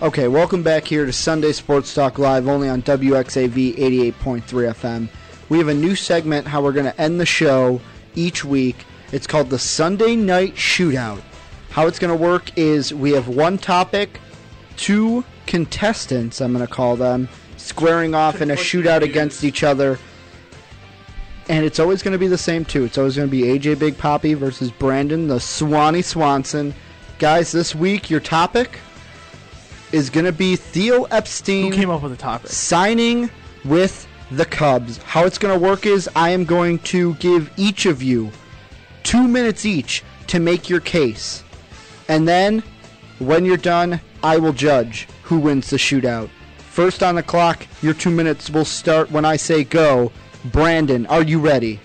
Okay, welcome back here to Sunday Sports Talk Live, only on WXAV 88.3 FM. We have a new segment how we're going to end the show each week. It's called the Sunday Night Shootout. How it's going to work is we have one topic, two contestants, I'm going to call them, squaring off in a shootout against each other. And it's always going to be the same two. It's always going to be AJ Big Paape versus Brandon, the Swanson. Guys, this week your topic is going to be Theo Epstein. Who came up with the topic? Signing with the Cubs. How it's going to work is I am going to give each of you 2 minutes each to make your case. And then, when you're done, I will judge who wins the shootout. First on the clock, your 2 minutes will start when I say go. Brandon, are you ready?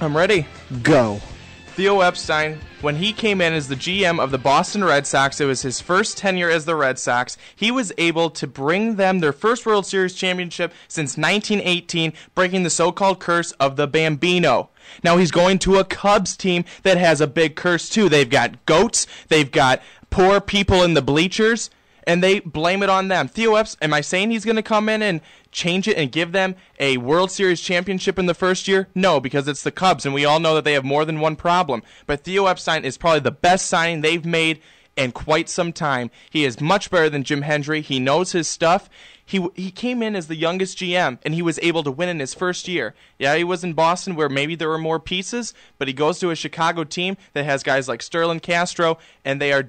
I'm ready. Go. Theo Epstein, when he came in as the GM of the Boston Red Sox, it was his first tenure as the Red Sox. He was able to bring them their first World Series championship since 1918, breaking the so-called curse of the Bambino. Now he's going to a Cubs team that has a big curse too. They've got goats, they've got poor people in the bleachers, and they blame it on them. Theo Epstein, am I saying he's going to come in and change it and give them a World Series championship in the first year? No, because it's the Cubs, and we all know that they have more than one problem. But Theo Epstein is probably the best signing they've made in quite some time. He is much better than Jim Hendry. He knows his stuff. He came in as the youngest GM, and he was able to win in his first year. Yeah, he was in Boston where maybe there were more pieces, but he goes to a Chicago team that has guys like Sterling Castro, and they are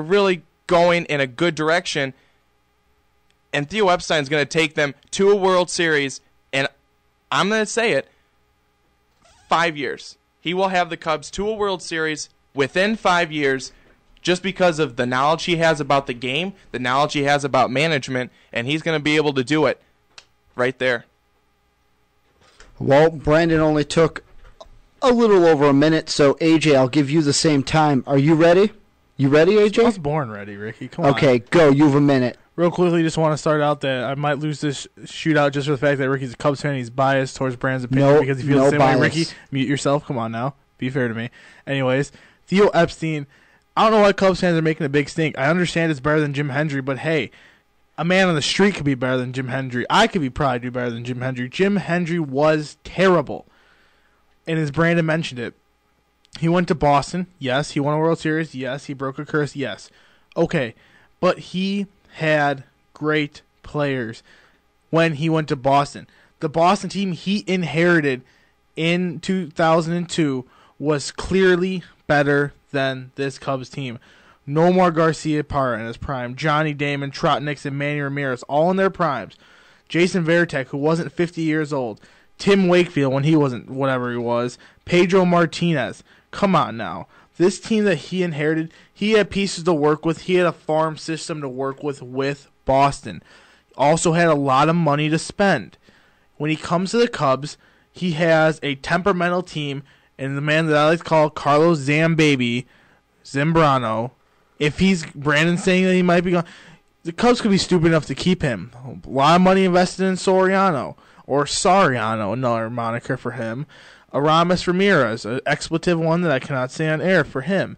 really going in a good direction. And Theo Epstein is going to take them to a World Series, and I'm going to say it, 5 years. He will have the Cubs to a World Series within 5 years just because of the knowledge he has about the game, the knowledge he has about management, and he's going to be able to do it right there. Well, Brandon only took a little over a minute, so AJ, I'll give you the same time. Are you ready? You ready, AJ? I was born ready, Ricky. Come on. Okay, go. You have a minute. Real quickly, just want to start out that I might lose this shootout just for the fact that Ricky's a Cubs fan. He's biased towards Brandon's opinion because he feels the same way. Ricky, mute yourself. Come on now. Be fair to me. Anyways, Theo Epstein, I don't know why Cubs fans are making a big stink. I understand it's better than Jim Hendry, but hey, a man on the street could be better than Jim Hendry. I could be probably do better than Jim Hendry. Jim Hendry was terrible. And as Brandon mentioned it, he went to Boston. Yes. He won a World Series. Yes. He broke a curse. Yes. Okay. But he had great players when he went to Boston. The Boston team he inherited in 2002 was clearly better than this Cubs team. Nomar Garcia-Parra in his prime. Johnny Damon, Trot Nixon, Manny Ramirez, all in their primes. Jason Varitek, who wasn't 50 years old. Tim Wakefield when he wasn't whatever he was. Pedro Martinez. Come on now. This team that he inherited, he had pieces to work with. He had a farm system to work with Boston. Also had a lot of money to spend. When he comes to the Cubs, he has a temperamental team, and the man that I like to call Carlos Zambrano, if he's Brandon saying that he might be gone, the Cubs could be stupid enough to keep him. A lot of money invested in Soriano, or Soriano, another moniker for him. Aramis Ramirez, an expletive one that I cannot say on air for him.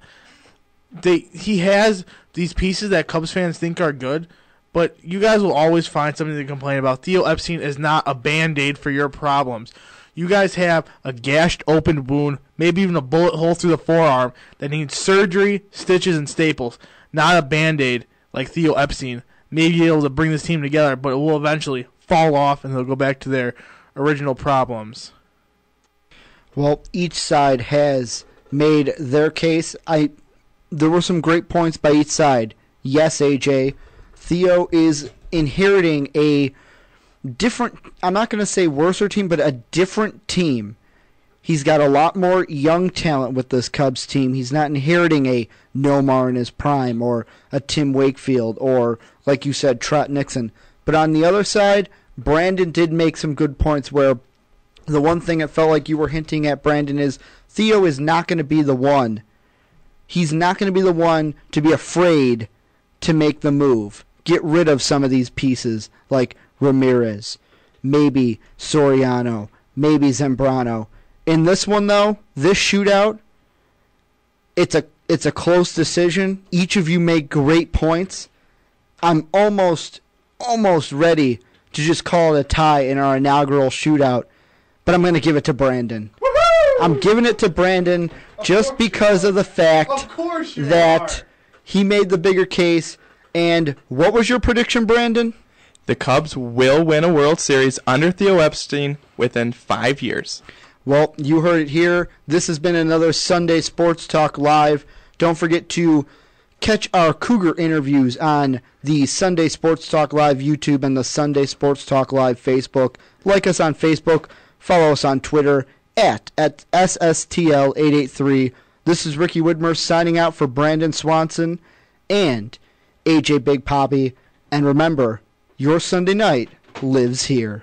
He has these pieces that Cubs fans think are good, but you guys will always find something to complain about. Theo Epstein is not a Band-Aid for your problems. You guys have a gashed open wound, maybe even a bullet hole through the forearm that needs surgery, stitches, and staples. Not a Band-Aid like Theo Epstein. Maybe able to bring this team together, but it will eventually fall off and they'll go back to their original problems. Well, each side has made their case. There were some great points by each side. Yes, AJ, Theo is inheriting a different, I'm not going to say worser team, but a different team. He's got a lot more young talent with this Cubs team. He's not inheriting a Nomar in his prime or a Tim Wakefield or, like you said, Trot Nixon. But on the other side, Brandon did make some good points where the one thing it felt like you were hinting at, Brandon, is Theo is not going to be the one. He's not going to be the one to be afraid to make the move. Get rid of some of these pieces like Ramirez, maybe Soriano, maybe Zambrano. In this one, though, this shootout, it's It's a close decision. Each of you make great points. I'm almost ready to just call it a tie in our inaugural shootout, but I'm going to give it to Brandon. Woo-hoo! I'm giving it to Brandon just because of the fact that he made the bigger case. And what was your prediction, Brandon? The Cubs will win a World Series under Theo Epstein within 5 years. Well, you heard it here. This has been another Sunday Sports Talk Live. Don't forget to catch our Cougar interviews on the Sunday Sports Talk Live YouTube and the Sunday Sports Talk Live Facebook. Like us on Facebook. Follow us on Twitter at SSTL883. This is Ricky Widmer signing out for Brandon Swanson and AJ Big Paape. And remember, your Sunday night lives here.